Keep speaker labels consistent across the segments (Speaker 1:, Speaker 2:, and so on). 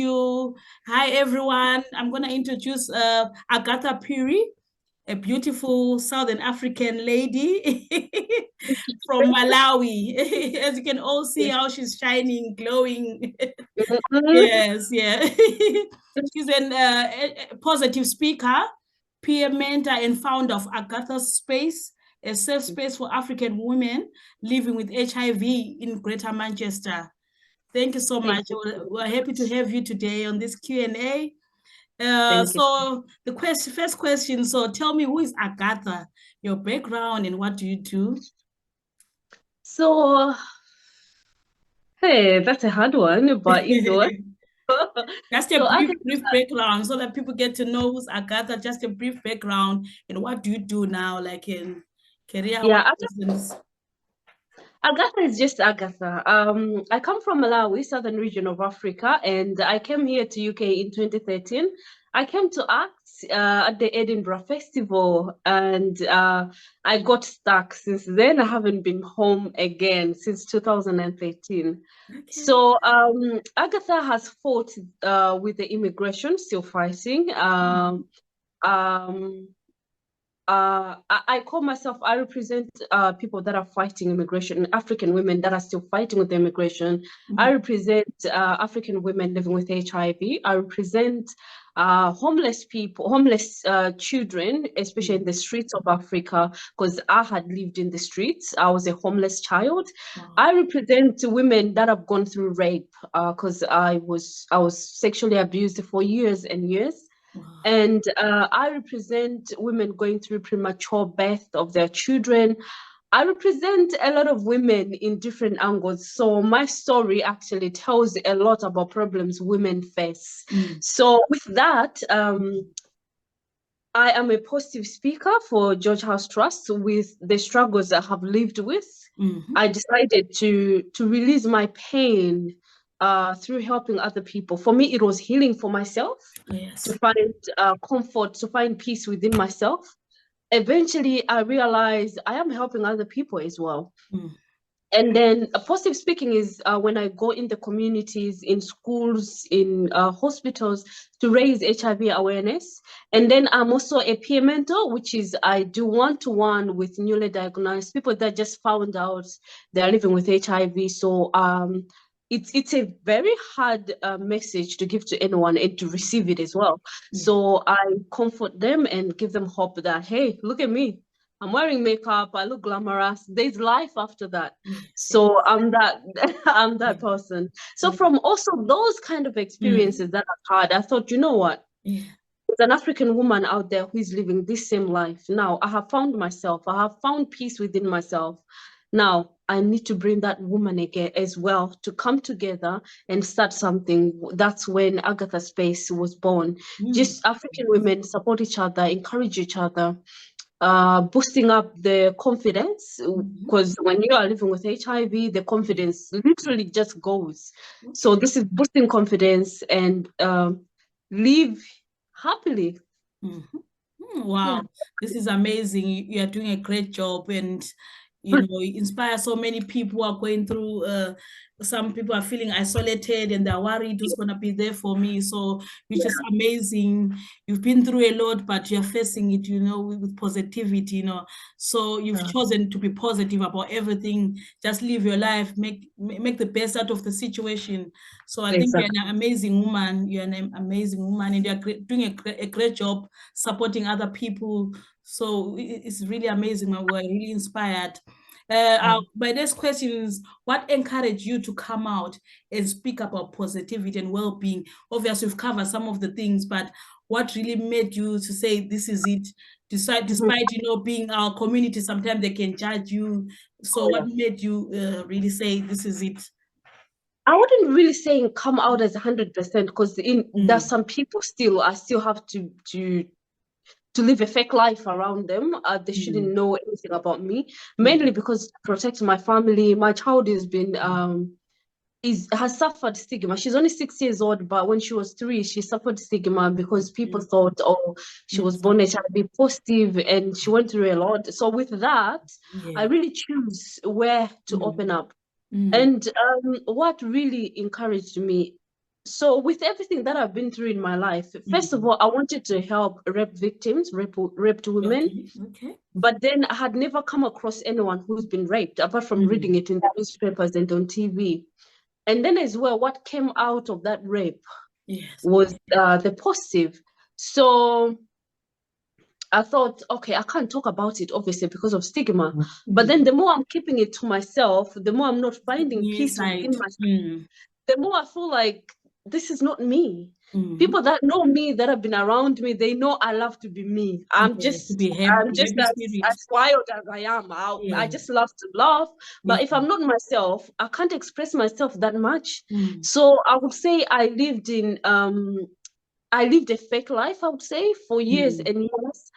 Speaker 1: you. Hi, everyone. I'm going to introduce Agatha Phiri, a beautiful Southern African lady from Malawi. As you can all see how she's shining, glowing. Yes, yeah. She's a positive speaker, peer mentor, and founder of Agatha's Space, a safe space for African women living with HIV in Greater Manchester. Thank you so much. We're happy to have you today on this Q&A. So the first question, so tell me, who is Agatha, your background, and what do you do?
Speaker 2: So, hey, that's a hard one, but easy one.
Speaker 1: Just a brief background so that people get to know who's Agatha, just a brief background, and what do you do now, like in career?
Speaker 2: Yeah, Agatha is just Agatha. I come from Malawi, southern region of Africa, and I came here to UK in 2013. I came to act at the Edinburgh Festival, and I got stuck. Since then, I haven't been home again since 2013. Okay. So Agatha has fought with the immigration, still fighting. I call myself, I represent people that are fighting immigration, African women that are still fighting with immigration. Mm-hmm. I represent African women living with HIV. I represent homeless people, homeless children, especially in the streets of Africa, because I had lived in the streets. I was a homeless child. Wow. I represent women that have gone through rape, because I was sexually abused for years and years. Wow. And I represent women going through premature birth of their children. I represent a lot of women in different angles. So my story actually tells a lot about problems women face. Mm. So with that, I am a positive speaker for George House Trust with the struggles I have lived with. Mm-hmm. I decided to release my pain through helping other people. For me, it was healing for myself, yes, to find comfort, to find peace within myself. Eventually, I realized I am helping other people as well. Mm. And then positive speaking is when I go in the communities, in schools, in hospitals to raise HIV awareness. And then I'm also a peer mentor, which is I do one-to-one with newly diagnosed people that just found out they're living with HIV. So it's a very hard message to give to anyone and to receive it as well. Mm-hmm. So I comfort them and give them hope that, hey, look at me. I'm wearing makeup, I look glamorous. There's life after that. Yes. So I'm that person. So from also those kind of experiences that I've had, I thought, you know what? Yeah. There's an African woman out there who is living this same life. Now I have found myself. I have found peace within myself. Now I need to bring that woman again as well to come together and start something. That's when Agatha Space was born. Just African women support each other, encourage each other. Boosting up the confidence, because when you are living with HIV, the confidence literally just goes. Okay. So this is boosting confidence and live happily.
Speaker 1: Mm-hmm. Wow, yeah. This is amazing. You are doing a great job, and you know, inspire so many people who are going through some people are feeling isolated and they're worried who's going to be there for me. So it's just amazing. You've been through a lot, but you're facing it, you know, with positivity, you know. So you've chosen to be positive about everything. Just live your life, make the best out of the situation. So I think you're an amazing woman. You're an amazing woman, and you're doing a great job supporting other people. So it's really amazing. We're really inspired. My next question is, what encouraged you to come out and speak about positivity and well-being? Obviously, we've covered some of the things, but what really made you to say this is it? Despite you know, being our community, sometimes they can judge you. So what made you really say this is it?
Speaker 2: I wouldn't really say come out as 100%, because there's some people I still have to live a fake life around them. They shouldn't know anything about me, mainly because to protect my family. My child has been has suffered stigma. She's only 6 years old, but when she was 3, she suffered stigma because people thought, oh, she was born HIV positive, and she went through a lot. So with that, I really choose where to open up. And what really encouraged me So with everything that I've been through in my life, first of all, I wanted to help rape victims, raped women.
Speaker 1: Okay.
Speaker 2: But then I had never come across anyone who's been raped, apart from reading it in the newspapers and on TV. And then as well, what came out of that rape was the positive. So I thought, okay, I can't talk about it, obviously, because of stigma. But then the more I'm keeping it to myself, the more I'm not finding peace within myself, the more I feel like this is not me. People that know me, that have been around me, they know I love to be me. I'm just as wild as I am. I just love to laugh. But if I'm not myself, I can't express myself that much. So I would say I lived a fake life, I would say, for years and years.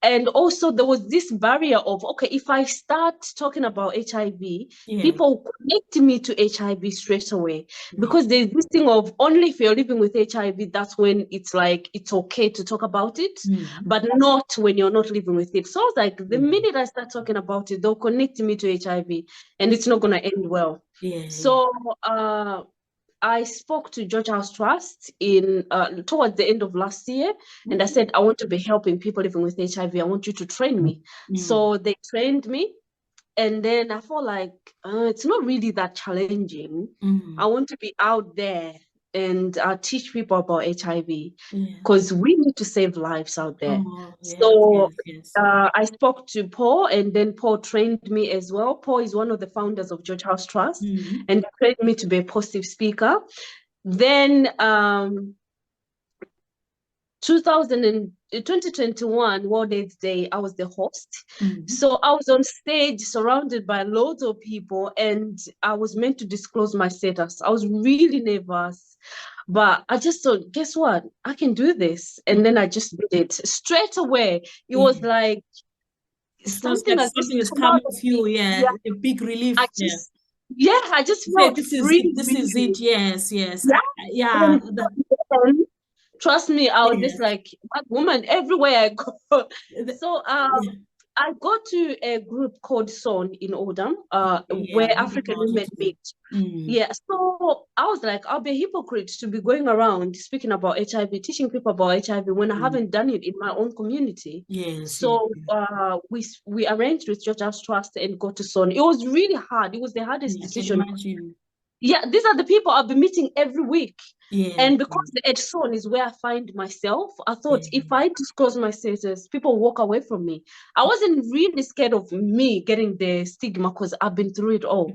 Speaker 2: And also there was this barrier of, okay, if I start talking about HIV, people connect me to HIV straight away. Because there's this thing of only if you're living with HIV, that's when it's like, it's okay to talk about it, but not when you're not living with it. So I was like, the minute I start talking about it, they'll connect me to HIV and it's not going to end well. So I spoke to George House Trust in towards the end of last year, and I said, I want to be helping people living with HIV. I want you to train me. So they trained me, and then I felt like it's not really that challenging. I want to be out there and teach people about HIV because we need to save lives out there. I spoke to Paul, and then Paul trained me as well. Paul is one of the founders of George House Trust, and trained me to be a positive speaker. Then 2021 World AIDS Day, I was the host. So I was on stage surrounded by loads of people, and I was meant to disclose my status. I was really nervous, but I just thought, guess what? I can do this. And then I just did it straight away. It was like something
Speaker 1: is coming with you. A big relief.
Speaker 2: I just felt free.
Speaker 1: This is it. Yes.
Speaker 2: Trust me, I was just like that woman everywhere I go. So I go to a group called SON in Oldham, where African women meet. So I was like, I'll be a hypocrite to be going around speaking about HIV, teaching people about HIV when I haven't done it in my own community. We arranged with George House Trust and go to SON. It was really hard. It was the hardest decision. These are the people I'll be meeting every week. And because the Ed Zone is where I find myself, I thought if I disclose my status, people walk away from me. I wasn't really scared of me getting the stigma because I've been through it all.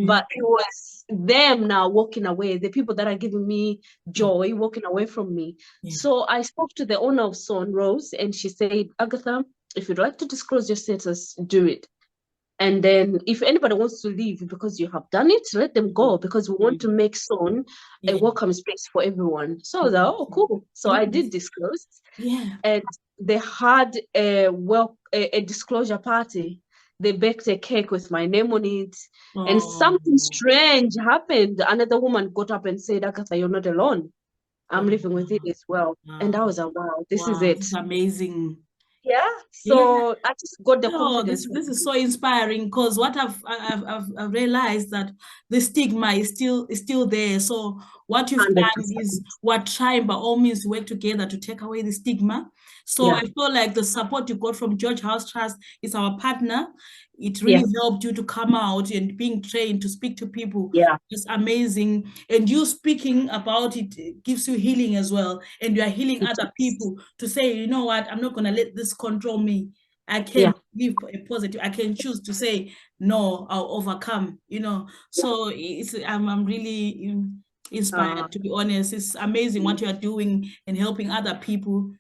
Speaker 2: But it was them now walking away, the people that are giving me joy, walking away from me. So I spoke to the owner of Son, Rose, and she said, Agatha, if you'd like to disclose your status, do it. And then if anybody wants to leave because you have done it, let them go, because we want to make Son a welcome space for everyone. So I was like, oh, cool. So I did disclose. And they had a disclosure party. They baked a cake with my name on it. And something strange happened. Another woman got up and said, Agatha, you're not alone. I'm living with it as well. And I was like, wow, this is it.
Speaker 1: It's amazing.
Speaker 2: So I just got the confidence.
Speaker 1: This is so inspiring, because what I've realized that the stigma is still there. So what you've 100%. Done is we're trying by all means to work together to take away the stigma. So I feel like the support you got from George House Trust is our partner. It really helped you to come out and being trained to speak to people. It's amazing. And you speaking about it gives you healing as well. And you are healing other people to say, you know what, I'm not going to let this control me. I can live a positive. I can choose to say, no, I'll overcome, So I'm really inspired, to be honest. It's amazing what you are doing and helping other people.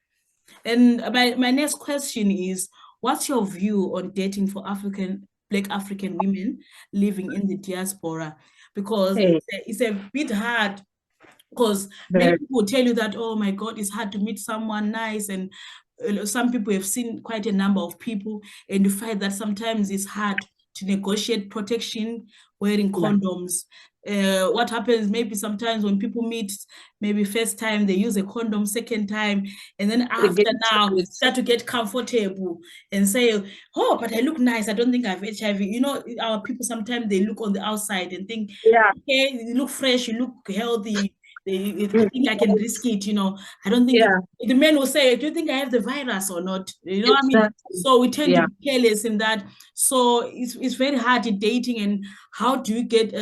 Speaker 1: And my next question is, what's your view on dating for Black African women living in the diaspora? Because it's a bit hard, because many people tell you that, oh my God, it's hard to meet someone nice. And some people have seen quite a number of people, and you find that sometimes it's hard to negotiate protection wearing condoms. What happens maybe sometimes when people meet, maybe first time they use a condom, second time, and then after now start to get comfortable and say, oh, but I look nice, I don't think I have HIV. Our people sometimes they look on the outside and think, okay, you look fresh, you look healthy, I think I can risk it, I don't think the men will say, do you think I have the virus or not? You know what I mean? So we tend to be careless in that. So it's very hard in dating. And how do you get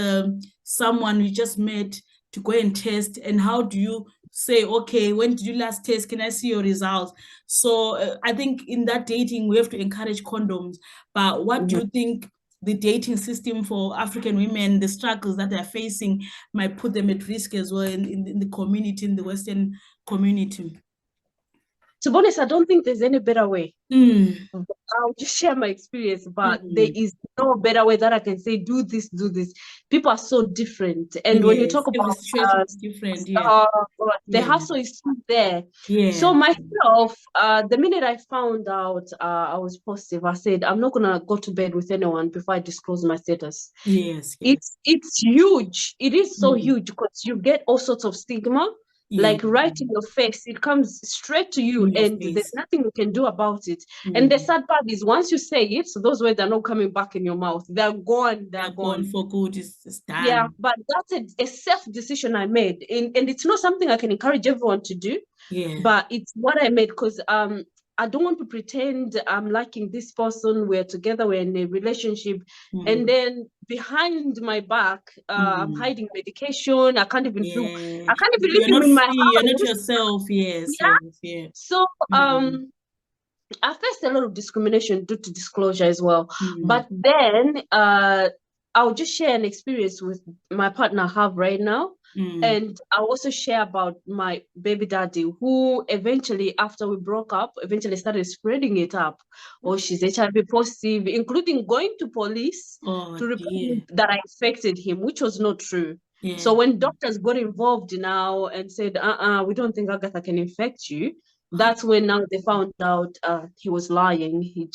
Speaker 1: someone you just met to go and test? And how do you say, okay, when did you last test? Can I see your results? So I think in that dating, we have to encourage condoms. But what do you think the dating system for African women, the struggles that they're facing might put them at risk as well in the community, in the Western community?
Speaker 2: To be honest, I don't think there's any better way. I'll just share my experience, but there is no better way that I can say, do this, do this. People are so different. And when you talk about
Speaker 1: different,
Speaker 2: the hustle is still there. So myself, the minute I found out I was positive, I said, I'm not going to go to bed with anyone before I disclose my status. It's huge. It is so huge because you get all sorts of stigma. Like right in your face, it comes straight to you, and there's nothing you can do about it. And the sad part is, once you say it, so those words are not coming back in your mouth. They're gone. They're gone
Speaker 1: for good. It's done.
Speaker 2: Yeah, but that's a self decision I made, and it's not something I can encourage everyone to do. But it's what I made because I don't want to pretend I'm liking this person. We're together. We're in a relationship, and then behind my back, I'm hiding medication. I can't even feel. I can't even live in my house.
Speaker 1: You're not yourself.
Speaker 2: So I faced a lot of discrimination due to disclosure as well. But then I'll just share an experience with my partner I have right now. And I'll also share about my baby daddy, who eventually, after we broke up, eventually started spreading it up. Oh, she's HIV positive, including going to police to report that I infected him, which was not true. So when doctors got involved now and said, we don't think Agatha can infect you, that's when now they found out he was lying. He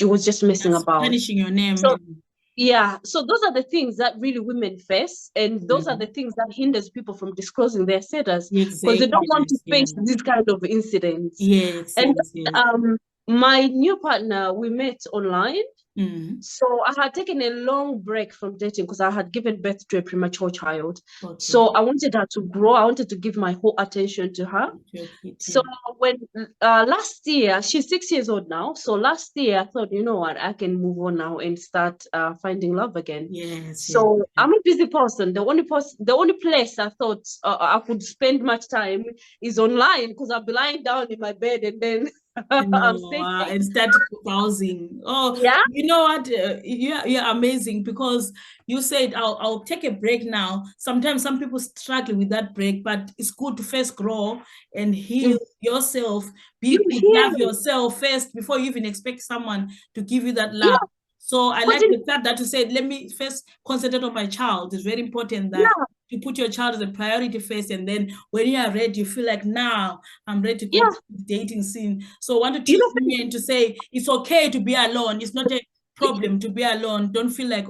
Speaker 2: was just messing about.
Speaker 1: Punishing your name.
Speaker 2: So those are the things that really women face, and those are the things that hinders people from disclosing their status, because they don't want to face these kind of incidents. My new partner, we met online. So I had taken a long break from dating because I had given birth to a premature child. So I wanted her to grow. I wanted to give my whole attention to her. So when last year, she's 6 years old now. So last year I thought, you know what, I can move on now and start finding love again. So I'm a busy person. The only place I thought I could spend much time is online, because I'll be lying down in my bed and then
Speaker 1: and start browsing. You know what? You're amazing, because you said I'll take a break now. Sometimes some people struggle with that break, but it's good to first grow and heal yourself. Love yourself first before you even expect someone to give you that love. So I like the fact that you said, let me first concentrate on my child. It's very important that you put your child as a priority first, and then when you are ready, you feel like, now I'm ready to go to the dating scene. So I want to teach women to say it's okay to be alone. It's not a problem to be alone. Don't feel like,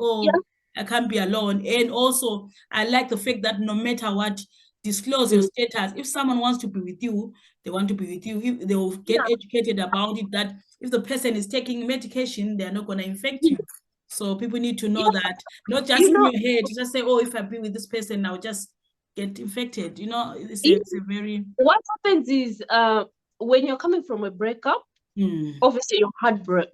Speaker 1: I can't be alone. And also, I like the fact that no matter what, disclose your status. If someone wants to be with you, they want to be with you. If they will get educated about it, that if the person is taking medication, they're not going to infect you. So people need to know that, not just in your head, just say, if I be with this person, I'll just get infected. It's a very...
Speaker 2: What happens is when you're coming from a breakup, obviously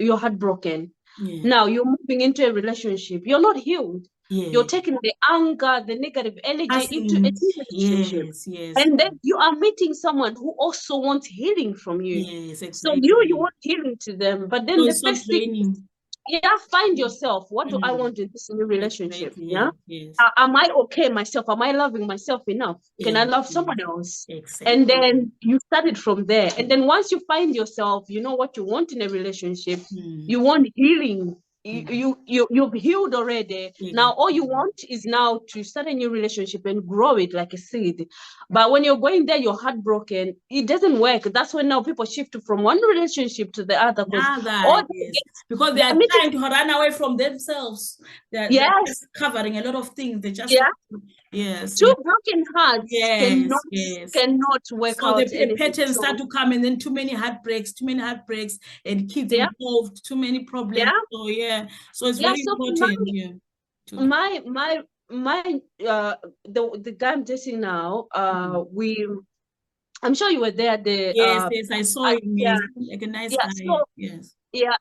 Speaker 2: you're heartbroken. Now you're moving into a relationship. You're not healed. You're taking the anger, the negative energy into a relationship. And then you are meeting someone who also wants healing from you. So you want healing to them. But then the first thing, find yourself. What do I want in this new relationship? Am I okay myself? Am I loving myself enough? Can I love someone else? And then you start it from there. And then once you find yourself, you know what you want in a relationship. You want healing. You've healed already. Now all you want is now to start a new relationship and grow it like a seed. But when you're going there, you're heartbroken, it doesn't work. That's when now people shift from one relationship to the other,
Speaker 1: because they are trying to run away from themselves. They're just covering a lot of things. They just
Speaker 2: two broken hearts cannot work out.
Speaker 1: So the patterns start to come, and then too many heartbreaks, and kids involved, too many problems. So it's very important.
Speaker 2: the guy I'm dating now, I'm sure you were there.
Speaker 1: Yes, I saw him.
Speaker 2: Yeah,
Speaker 1: Like a nice
Speaker 2: yeah.
Speaker 1: guy.
Speaker 2: So
Speaker 1: Yes.
Speaker 2: yeah,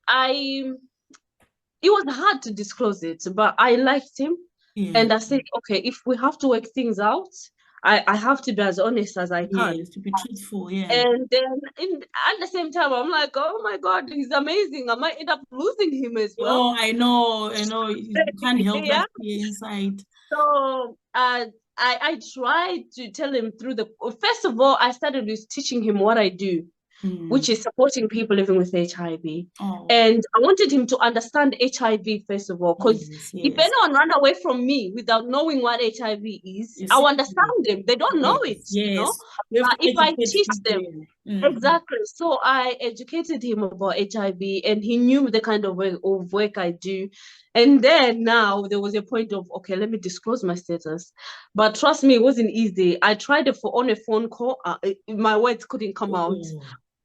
Speaker 2: it was hard to disclose it, but I liked him.
Speaker 1: Yes.
Speaker 2: And I said, okay, if we have to work things out, I have to be as honest as I can.
Speaker 1: Yes, to be truthful, yeah.
Speaker 2: And then at the same time, I'm like, oh my God, he's amazing. I might end up losing him as well.
Speaker 1: Oh, I know. You can't help
Speaker 2: Yeah.
Speaker 1: that fear inside.
Speaker 2: So I tried to tell him first of all, I started with teaching him what I do, which is supporting people living with HIV.
Speaker 1: Oh.
Speaker 2: And I wanted him to understand HIV, first of all, because if anyone run away from me without knowing what HIV is, I'll understand them. They don't know it, you know.
Speaker 1: You have to
Speaker 2: if I teach
Speaker 1: people.
Speaker 2: them, exactly. So I educated him about HIV, and he knew the kind of work I do. And then now there was a point of, okay, let me disclose my status. But trust me, it wasn't easy. I tried it on a phone call. My words couldn't come out.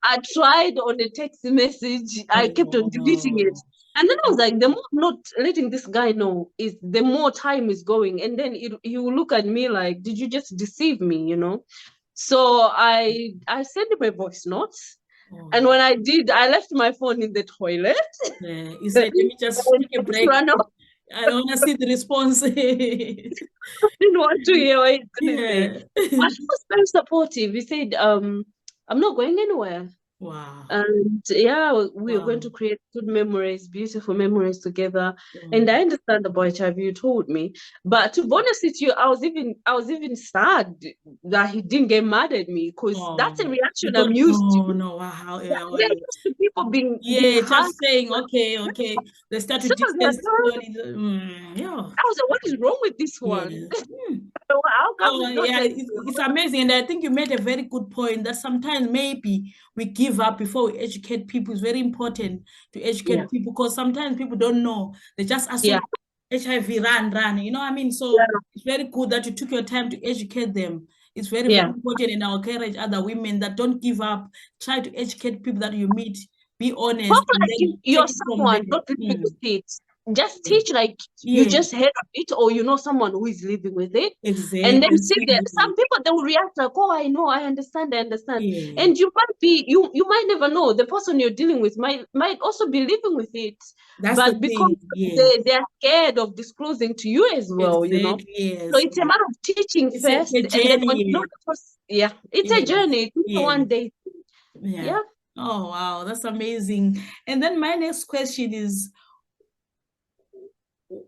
Speaker 2: I tried on a text message. I kept on deleting it. And then I was like, the more I'm not letting this guy know, is the more time is going. And then he will look at me like, did you just deceive me, you know? So I sent him a voice note. And when I did, I left my phone in the toilet.
Speaker 1: Yeah, he said, let me just take a break. I want to see the response. I didn't
Speaker 2: want to hear what he's going to say. But he was very supportive. He said, I'm not going anywhere.
Speaker 1: Wow.
Speaker 2: And yeah, we're going to create good memories, beautiful memories together. And I understand about HIV, you told me. But to be honest with you, I was even sad that he didn't get mad at me, because that's a reaction I'm used to.
Speaker 1: No, wow.
Speaker 2: Yeah, they're used to people being
Speaker 1: just saying, okay. They start to distance.
Speaker 2: Yeah. I was like, what is wrong with this one?
Speaker 1: It's amazing. And I think you made a very good point that sometimes maybe we give up before we educate people. It's very important to educate people, because sometimes people don't know. They just assume HIV, run. You know what I mean? So it's very good that you took your time to educate them. It's very, very important, and I'll encourage other women that don't give up. Try to educate people that you meet. Be honest.
Speaker 2: Like you're someone, don't live with it. Just teach like you just heard of it, or you know someone who is living with it. Exactly. And then see that some people, they will react like, oh, I know, I understand. And you might be, you might never know, the person you're dealing with might also be living with it. But because they're scared of disclosing to you as well, you know. So it's a matter of teaching first, and then when you know the person, it's a journey. It's one day. Yeah.
Speaker 1: Oh, wow, that's amazing. And then my next question is,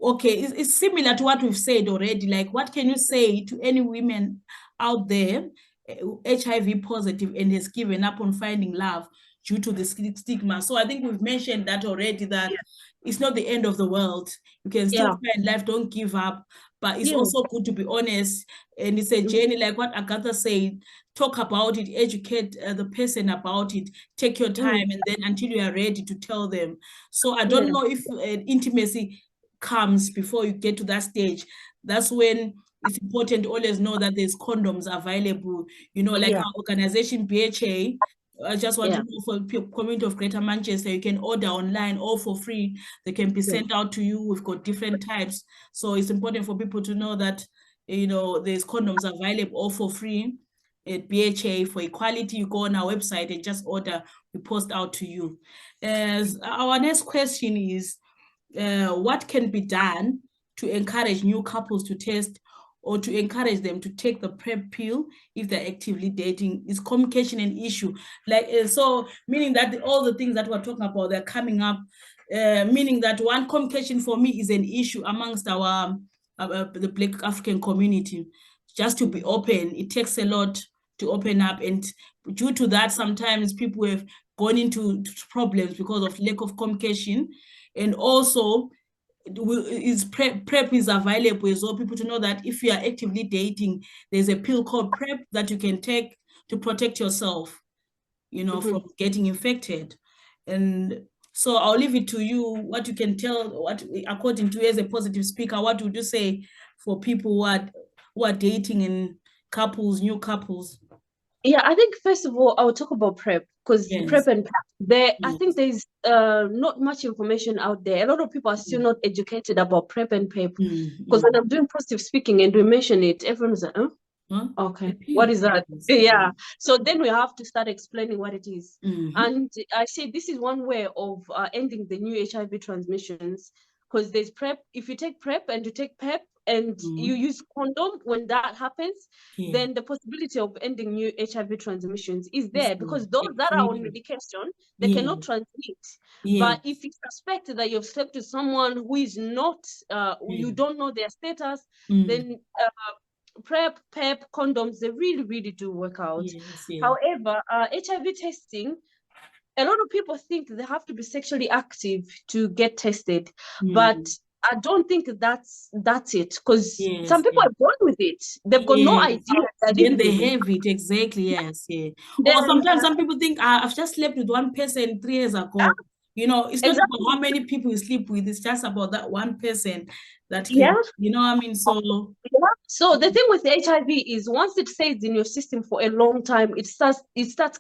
Speaker 1: okay, it's similar to what we've said already. Like, what can you say to any women out there, HIV positive, and has given up on finding love due to the stigma? So I think we've mentioned that already, that it's not the end of the world. You can still find life, don't give up. But it's also good to be honest. And it's a journey, like what Agatha said. Talk about it, educate the person about it, take your time, and then until you are ready to tell them. So I don't know if intimacy comes before you get to that stage. That's when it's important to always know that there's condoms available. You know, like our organization BHA, I just want to know for community of Greater Manchester, you can order online all for free. They can be sent out to you. We've got different types. So it's important for people to know that, you know, there's condoms available all for free at BHA. For equality, you go on our website and just order, we post out to you. As our next question is, what can be done to encourage new couples to test, or to encourage them to take the PrEP pill if they're actively dating? Is communication an issue? Like, so meaning that all the things that we're talking about, they're coming up, meaning that one, communication for me is an issue amongst our the Black African community. Just to be open, it takes a lot to open up, and due to that, sometimes people have gone into problems because of lack of communication. And also, PrEP is available as well. People to know that if you are actively dating, there's a pill called PrEP that you can take to protect yourself, you know, from getting infected. And so I'll leave it to you, what you can tell, what, according to you as a positive speaker, what would you say for people who are dating in couples, new couples?
Speaker 2: Yeah, I think first of all, I will talk about PrEP because
Speaker 1: Yes.
Speaker 2: PrEP and PrEP, I
Speaker 1: Yes.
Speaker 2: think there's not much information out there. A lot of people are still not educated about PrEP and PrEP because when I'm doing positive speaking and we mention it, everyone's like, huh?
Speaker 1: Huh?
Speaker 2: Okay, what
Speaker 1: PrEP.
Speaker 2: is that?
Speaker 1: Yes.
Speaker 2: Yeah. So then we have to start explaining what it is.
Speaker 1: Mm-hmm.
Speaker 2: And I say this is one way of ending the new HIV transmissions because there's PrEP. If you take PrEP and you take PEP and you use condom when that happens,
Speaker 1: Yeah.
Speaker 2: then the possibility of ending new HIV transmissions is
Speaker 1: It's
Speaker 2: there
Speaker 1: there.
Speaker 2: because those that are on
Speaker 1: Exactly.
Speaker 2: medication, they cannot
Speaker 1: Yes.
Speaker 2: transmit.
Speaker 1: Yes.
Speaker 2: But if you suspect that you've slept with someone who is not, you
Speaker 1: Yeah.
Speaker 2: don't know their status,
Speaker 1: Mm.
Speaker 2: then PrEP, PEP, condoms, they really, really do work out.
Speaker 1: Yes. Yeah.
Speaker 2: However, HIV testing, a lot of people think they have to be sexually active to get tested, but I don't think that's it because some
Speaker 1: Yes.
Speaker 2: people
Speaker 1: Yeah.
Speaker 2: are born with it. They've got no
Speaker 1: Yes.
Speaker 2: idea they're
Speaker 1: Then
Speaker 2: living
Speaker 1: they
Speaker 2: with it.
Speaker 1: have it. Exactly. Yes. Yeah. Or
Speaker 2: Then
Speaker 1: sometimes some people think, I've just slept with one person 3 years
Speaker 2: yeah,
Speaker 1: ago. It's not about
Speaker 2: exactly.
Speaker 1: how many people you sleep with. It's just about that one person that
Speaker 2: Yeah.
Speaker 1: can, what I mean? So,
Speaker 2: Yeah. So the thing with the HIV is once it stays in your system for a long time, it starts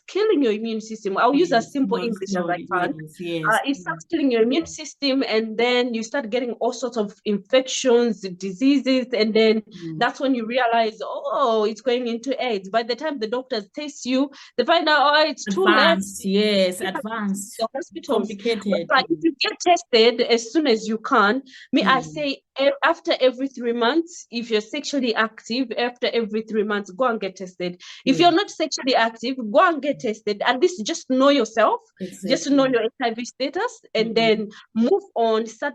Speaker 2: killing your immune system. I'll use as
Speaker 1: yes,
Speaker 2: simple
Speaker 1: slowly,
Speaker 2: English as I
Speaker 1: slowly.
Speaker 2: can.
Speaker 1: Yes. Yes.
Speaker 2: It starts killing your immune system, and then you start getting all sorts of infections, diseases, and then
Speaker 1: Mm.
Speaker 2: that's when you realize, oh, it's going into AIDS. By the time the doctors test you, they find out, oh, it's too late.
Speaker 1: Advanced. Yes.
Speaker 2: You have to go to
Speaker 1: Advanced.
Speaker 2: the hospitals.
Speaker 1: Complicated.
Speaker 2: But if you get tested as soon as you can, I
Speaker 1: Mm.
Speaker 2: say after every 3 months, if you're sexually active, after every 3 months, go and get tested. If
Speaker 1: Yeah.
Speaker 2: you're not sexually active, go and get tested. At least just know yourself, just know
Speaker 1: Exactly.
Speaker 2: your HIV status, and then
Speaker 1: Mm.
Speaker 2: move on. Start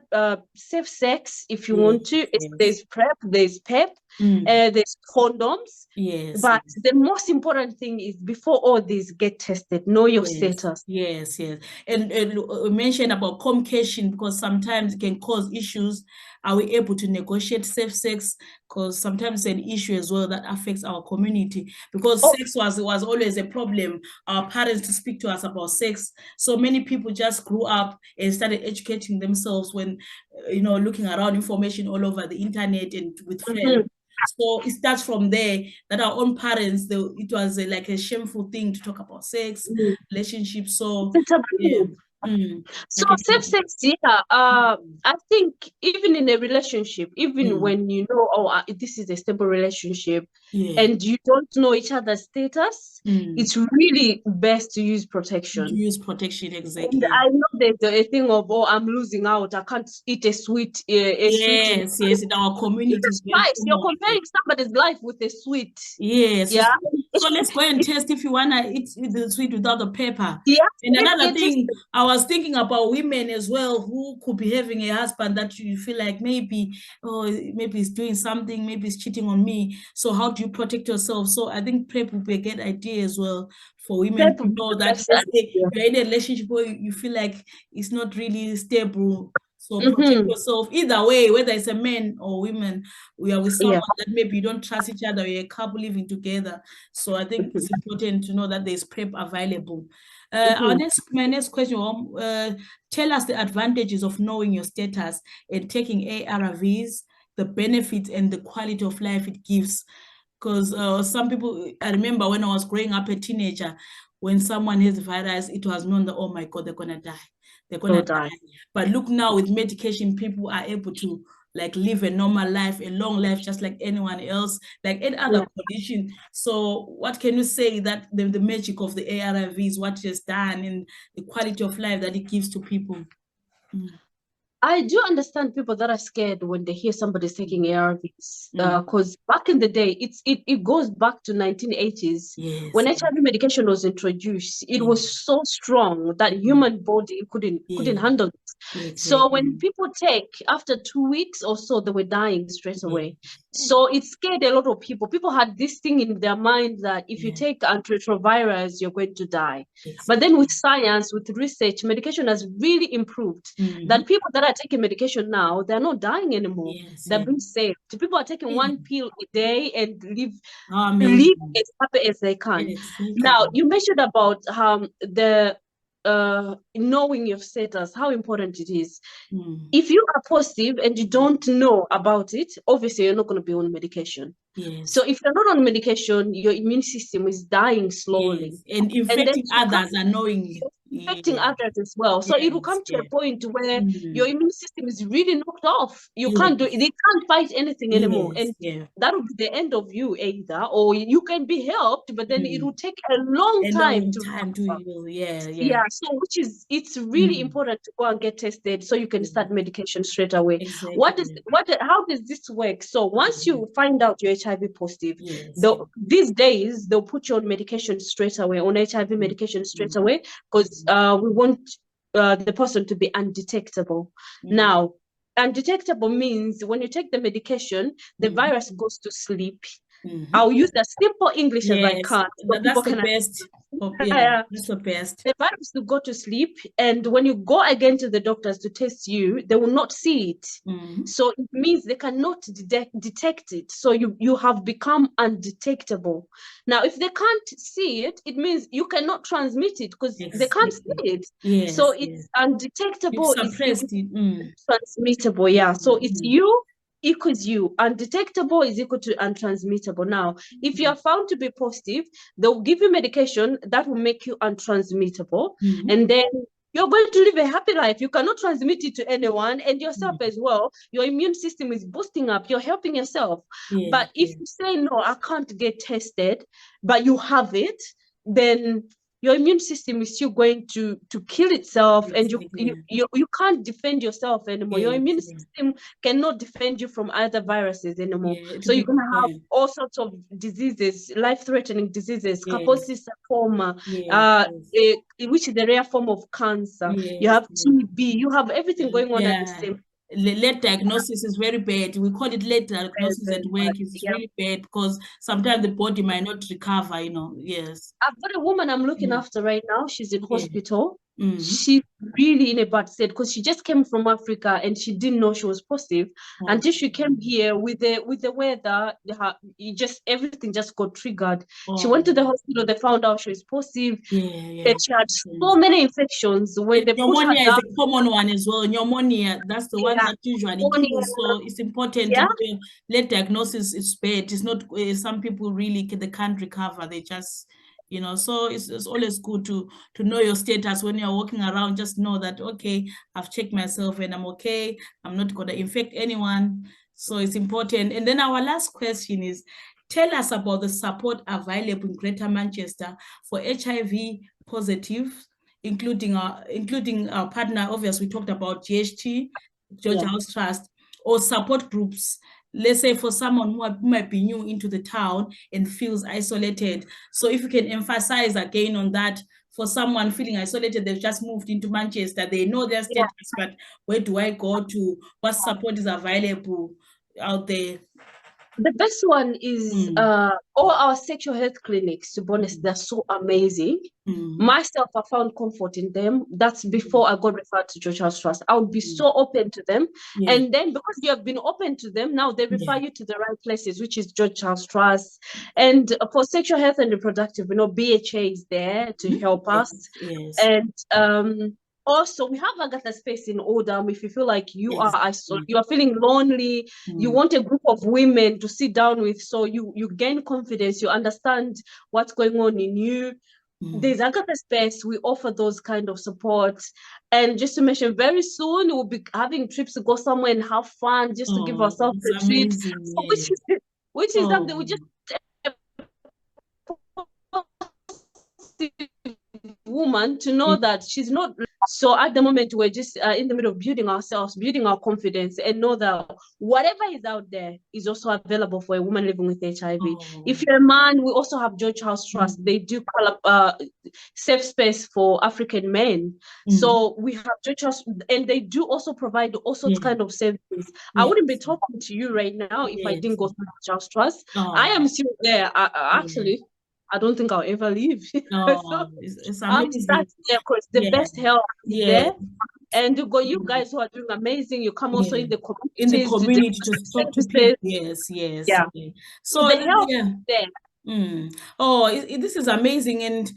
Speaker 2: safe sex if you
Speaker 1: Yes.
Speaker 2: want to.
Speaker 1: Yes.
Speaker 2: There's PrEP, there's PEP,
Speaker 1: Mm.
Speaker 2: there's condoms.
Speaker 1: Yes.
Speaker 2: But the most important thing is before all these, get tested, know your
Speaker 1: Yes,
Speaker 2: status.
Speaker 1: yes, yes. And mention about communication because sometimes it can cause issues. Are we able to negotiate safe sex? Because sometimes it's an issue as well that affects our community. Because
Speaker 2: Oh,
Speaker 1: sex was always a problem. Our parents to speak to us about sex. So many people just grew up and started educating themselves when looking around information all over the internet and with friends. So it starts from there that our own parents, it was like a shameful thing to talk about sex,
Speaker 2: mm,
Speaker 1: relationships. So
Speaker 2: it's a
Speaker 1: yeah,
Speaker 2: taboo. So
Speaker 1: like I
Speaker 2: safe
Speaker 1: said,
Speaker 2: sex, yeah. I think even in a relationship, even
Speaker 1: mm,
Speaker 2: when you know, oh, this is a stable relationship,
Speaker 1: yeah,
Speaker 2: and you don't know each other's status,
Speaker 1: mm.
Speaker 2: it's really best to use
Speaker 1: To
Speaker 2: protection.
Speaker 1: use protection
Speaker 2: And
Speaker 1: exactly.
Speaker 2: I know there's a thing of, oh, I'm losing out. I can't eat a sweet in
Speaker 1: Yes, yes, in our community is
Speaker 2: Jesus
Speaker 1: very
Speaker 2: Christ. You're
Speaker 1: common.
Speaker 2: comparing somebody's life with a sweet.
Speaker 1: Yes.
Speaker 2: Yeah.
Speaker 1: So let's go and test if you wanna eat the sweet without the pepper.
Speaker 2: Yeah.
Speaker 1: And
Speaker 2: Let's
Speaker 1: another
Speaker 2: get
Speaker 1: thing, I was thinking about women as well who could be having a husband that you feel like maybe, oh, maybe he's doing something, maybe he's cheating on me. So how do you protect yourself? So I think PrEP would be a good idea as well for women to know that let's say
Speaker 2: Yeah.
Speaker 1: you're in a relationship where you feel like it's not really stable. So protect
Speaker 2: Mm-hmm.
Speaker 1: yourself either way, whether it's a man or women. We are with someone
Speaker 2: Yeah.
Speaker 1: that maybe you don't trust each other, you're a couple living together. So I think it's important to know that there's PrEP available.
Speaker 2: Mm-hmm.
Speaker 1: My next question, tell us the advantages of knowing your status and taking ARVs, the benefits and the quality of life it gives. Because some people, I remember when I was growing up a teenager, when someone has the virus, it was known that, oh my God, they're gonna die. They're
Speaker 2: So
Speaker 1: gonna
Speaker 2: die.
Speaker 1: die. But look now with medication, people are able to like live a normal life, a long life, just like anyone else, like any other
Speaker 2: Yeah.
Speaker 1: condition. So what can you say that the magic of the ARVs, what it has done and the quality of life that it gives to people? Mm.
Speaker 2: I do understand people that are scared when they hear somebody's taking ARVs.
Speaker 1: Mm.
Speaker 2: Because back in the day, it goes back to 1980s when
Speaker 1: Yes.
Speaker 2: HIV medication was introduced. It
Speaker 1: Yeah.
Speaker 2: was so strong that
Speaker 1: Mm.
Speaker 2: human body couldn't
Speaker 1: Yeah.
Speaker 2: handle it. So when
Speaker 1: Exactly.
Speaker 2: people take after 2 weeks or so, they were dying straight
Speaker 1: Yeah.
Speaker 2: away. So it scared a lot of people. People had this thing in their mind that if you
Speaker 1: Yeah.
Speaker 2: take antiretrovirals, you're going to die. But then
Speaker 1: Exactly.
Speaker 2: with science, with research, medication has really improved.
Speaker 1: Mm-hmm.
Speaker 2: That people that are taking medication now, they're not dying anymore.
Speaker 1: Yes.
Speaker 2: They're
Speaker 1: Yeah.
Speaker 2: being saved. People are taking
Speaker 1: Yeah.
Speaker 2: one pill a day and live
Speaker 1: Amazing.
Speaker 2: as happy as they can.
Speaker 1: Exactly.
Speaker 2: Now, you mentioned about the knowing your status, how important it is.
Speaker 1: Mm.
Speaker 2: If you are positive and you don't know about it, obviously you're not going to be on medication.
Speaker 1: Yes.
Speaker 2: So if you're not on medication, your immune system is dying slowly.
Speaker 1: Yes. And
Speaker 2: And then
Speaker 1: infecting others unknowingly.
Speaker 2: affecting
Speaker 1: Yeah.
Speaker 2: others as well. So it will
Speaker 1: Yes,
Speaker 2: come to
Speaker 1: yeah.
Speaker 2: a point where your immune system is really knocked off. You can't do it.
Speaker 1: Yes.
Speaker 2: They can't fight anything anymore.
Speaker 1: Yes,
Speaker 2: And
Speaker 1: yeah.
Speaker 2: that will be the end of you either, or you can be helped, but then it will take a long
Speaker 1: A
Speaker 2: time
Speaker 1: long
Speaker 2: to
Speaker 1: time to
Speaker 2: recover.
Speaker 1: heal. Yeah, yeah.
Speaker 2: Yeah, so it's really important to go and get tested so you can start medication straight away.
Speaker 1: Exactly.
Speaker 2: How does this work? So once you find out you're HIV positive,
Speaker 1: Yes.
Speaker 2: these days they'll put you on medication straight away, on HIV medication straight away, because we want the person to be undetectable. Now, undetectable means when you take the medication, the virus goes to sleep. I'll use as simple English as I
Speaker 1: Yes,
Speaker 2: can. So
Speaker 1: that's
Speaker 2: people
Speaker 1: the
Speaker 2: can
Speaker 1: best. Yeah, that's the best.
Speaker 2: the virus will go to sleep, and when you go again to the doctors to test you, they will not see it. So it means they cannot detect it. So you have become undetectable. Now, if they can't see it, it means you cannot transmit it because they can't see it.
Speaker 1: Yes,
Speaker 2: So
Speaker 1: yes.
Speaker 2: it's
Speaker 1: You've
Speaker 2: undetectable
Speaker 1: suppressed it.
Speaker 2: transmittable. Yeah. So it's you equals you. Undetectable is equal to untransmittable. Now, if you are found to be positive, they'll give you medication that will make you untransmittable. And then you're going to live a happy life. You cannot transmit it to anyone, and yourself as well. Your immune system is boosting up. You're helping yourself. But if you say, no, I can't get tested, but you have it, then your immune system is still going to kill itself, and you can't defend yourself anymore. Your immune system cannot defend you from other viruses anymore. So you're going to have all sorts of diseases, life-threatening diseases, Kaposi sarcoma, which is the rare form of cancer. You have TB, you have everything going on at the same time.
Speaker 1: Late diagnosis is very bad. We call it late diagnosis at work. It's really bad because sometimes the body might not recover, Yes.
Speaker 2: I've got a woman I'm looking after right now. She's in hospital. She's really in a bad state because she just came from Africa and she didn't know she was positive until she came here with the weather. Everything just got triggered. She went to the hospital. They found out she was positive. And she had so many infections. When they put her
Speaker 1: pneumonia
Speaker 2: down,
Speaker 1: is a common one as well. Pneumonia, that's the one that usually kills. So it's important. Late diagnosis is bad. It's not. Some people really they can't recover. They just. So it's always good to know your status when you're walking around. Just know that, okay, I've checked myself and I'm okay. I'm not going to infect anyone. So it's important. And then our last question is, tell us about the support available in Greater Manchester for HIV positive, including our partner. Obviously, we talked about GHT, George House Trust, or support groups. Let's say for someone who might be new into the town and feels isolated. So if you can emphasize again on that, for someone feeling isolated, they've just moved into Manchester, they know their status, but where do I go to? What support is available out there?
Speaker 2: The best one is all our sexual health clinics, to be honest, they're so amazing. Myself, I found comfort in them. That's before I got referred to George House Trust. I would be so open to them. And then because you have been open to them, now they refer you to the right places, which is George House Trust. And for sexual health and reproductive, BHA is there to help us. And also, we have Agatha space in Oldham. If you feel like you are isolated, you are feeling lonely, you want a group of women to sit down with, so you gain confidence, you understand what's going on in you. There's Agatha space. We offer those kind of support. And just to mention, very soon we'll be having trips to go somewhere and have fun, just to give ourselves a treat. So which is something we just woman to know that she's not. So at the moment, we're just in the middle of building ourselves, building our confidence, and know that whatever is out there is also available for a woman living with HIV. If you're a man, we also have George House Trust. They do call up safe space for African men. So we have George House, and they do also provide all sorts kind of services. I wouldn't be talking to you right now if I didn't go through George House Trust. I am still there. Actually, I don't think I'll ever leave. So
Speaker 1: it's
Speaker 2: I'm starting there because the best help is there. And you guys who are doing amazing, you come also in the community.
Speaker 1: To talk to people. Yes.
Speaker 2: So the help is there.
Speaker 1: Oh, this is amazing. And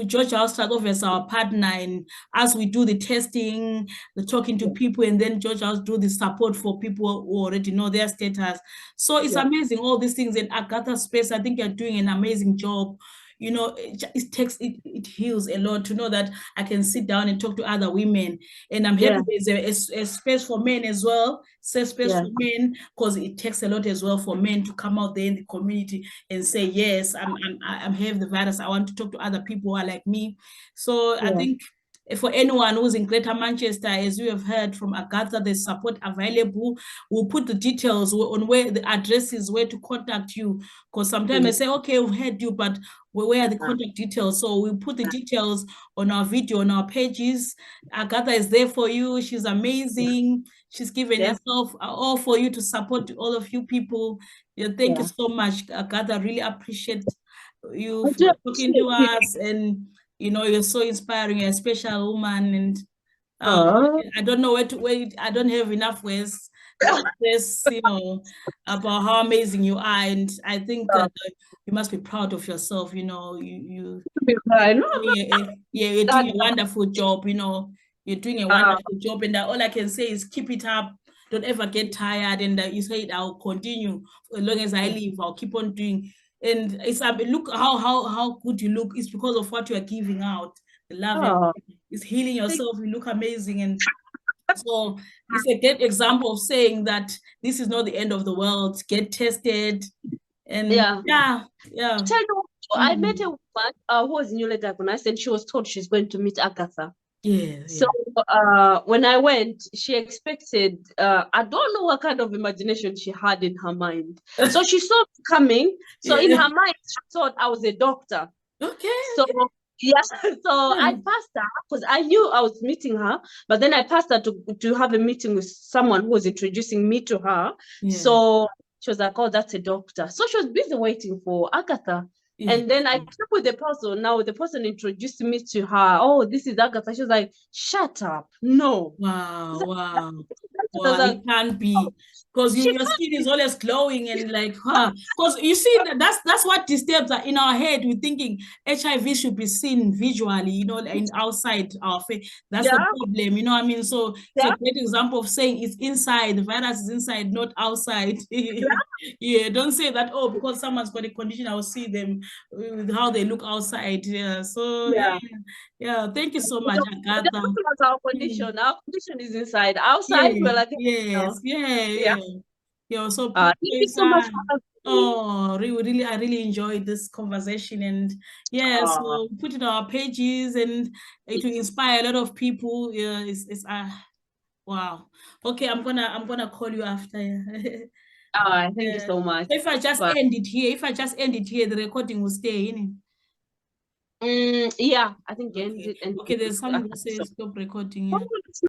Speaker 1: George House start off as our partner, and as we do the testing, the talking to people, and then George House do the support for people who already know their status. So it's
Speaker 2: Yeah.
Speaker 1: amazing, all these things. In Agatha space, I think you're doing an amazing job. It heals a lot to know that I can sit down and talk to other women. And I'm happy
Speaker 2: Yeah.
Speaker 1: there's a space for men as well, safe space
Speaker 2: Yeah.
Speaker 1: for men, because it takes a lot as well for men to come out there in the community and say, yes, I'm have the virus. I want to talk to other people who are like me. So I
Speaker 2: Yeah.
Speaker 1: think for anyone who's in Greater Manchester, as you have heard from Agatha, there's support available. We'll put the details on where the address is, where to contact you. Because sometimes I say, okay, we've heard you, but where are the contact details? So we'll put the details on our video, on our pages. Agatha is there for you. She's amazing. She's given
Speaker 2: Yeah.
Speaker 1: herself all for you to support all of you people. Yeah, thank you
Speaker 2: Yeah.
Speaker 1: so much, Agatha. I really appreciate you
Speaker 2: I do
Speaker 1: for talking to
Speaker 2: appreciate you.
Speaker 1: us, and you're so inspiring. You're a special woman, and
Speaker 2: Oh.
Speaker 1: I don't know where I don't have enough words to express, about how amazing you are, and I think you must be proud of yourself.
Speaker 2: I know.
Speaker 1: You're
Speaker 2: That,
Speaker 1: doing a wonderful job. You're doing a wonderful job, and all I can say is keep it up. Don't ever get tired. And you said I'll continue as long as I live. I'll keep on doing. And look how good you look. It's because of what you are giving out. The love
Speaker 2: oh,
Speaker 1: is healing yourself. You look amazing, and so it's a great example of saying that this is not the end of the world. Get tested, and
Speaker 2: yeah.
Speaker 1: yeah.
Speaker 2: Tell you, I met
Speaker 1: Mm.
Speaker 2: a woman who was newly diagnosed, and she was told she's going to meet Agatha.
Speaker 1: Yeah,
Speaker 2: So when I went, she expected, I don't know what kind of imagination she had in her mind. So she saw me coming. So in
Speaker 1: yeah.
Speaker 2: her mind, she thought I was a doctor.
Speaker 1: Okay,
Speaker 2: So yeah, so I
Speaker 1: yeah,
Speaker 2: passed her because I knew I was meeting her, but then I passed her to have a meeting with someone who was introducing me to her.
Speaker 1: yeah,
Speaker 2: So she was like, "Oh, that's a doctor." So she was busy waiting for Agatha.
Speaker 1: yeah.
Speaker 2: And then I came with the person. Now the person introduced me to her. "Oh, this is Agatha." She was like, "Shut up. No." I was
Speaker 1: Wow,
Speaker 2: like,
Speaker 1: wow.
Speaker 2: I was
Speaker 1: Wow,
Speaker 2: like,
Speaker 1: it can't
Speaker 2: "Oh,
Speaker 1: be because
Speaker 2: she
Speaker 1: your skin is always glowing and like, huh? Because you see that's what disturbs us in our head. We're thinking HIV should be seen visually, and outside our face. That's the
Speaker 2: yeah,
Speaker 1: problem, I mean. So it's a
Speaker 2: yeah,
Speaker 1: great example of saying it's inside. The virus is inside, not outside.
Speaker 2: yeah,
Speaker 1: Yeah, don't say that. Oh, because someone's got a condition, I'll see them with how they look outside. Yeah. So yeah,
Speaker 2: yeah."
Speaker 1: yeah. Thank you so
Speaker 2: We
Speaker 1: much,
Speaker 2: don't, we don't
Speaker 1: Agatha.
Speaker 2: talk about our
Speaker 1: Mm.
Speaker 2: condition. Our condition is inside. Outside,
Speaker 1: Yeah,
Speaker 2: we're like,
Speaker 1: yes, yeah,
Speaker 2: yeah.
Speaker 1: yeah. You're so pretty.
Speaker 2: Thank you so much for having me.
Speaker 1: Oh, really, I really enjoyed this conversation, and yeah,
Speaker 2: Uh,
Speaker 1: so put it on our pages, and it will inspire a lot of people. Yeah, it's wow. Okay, I'm gonna call you after.
Speaker 2: thank you
Speaker 1: Yeah.
Speaker 2: so much.
Speaker 1: So if I just
Speaker 2: But
Speaker 1: end it here, the recording will stay in.
Speaker 2: yeah, I think
Speaker 1: Okay.
Speaker 2: and
Speaker 1: Okay, there's something that
Speaker 2: so.
Speaker 1: says stop recording here.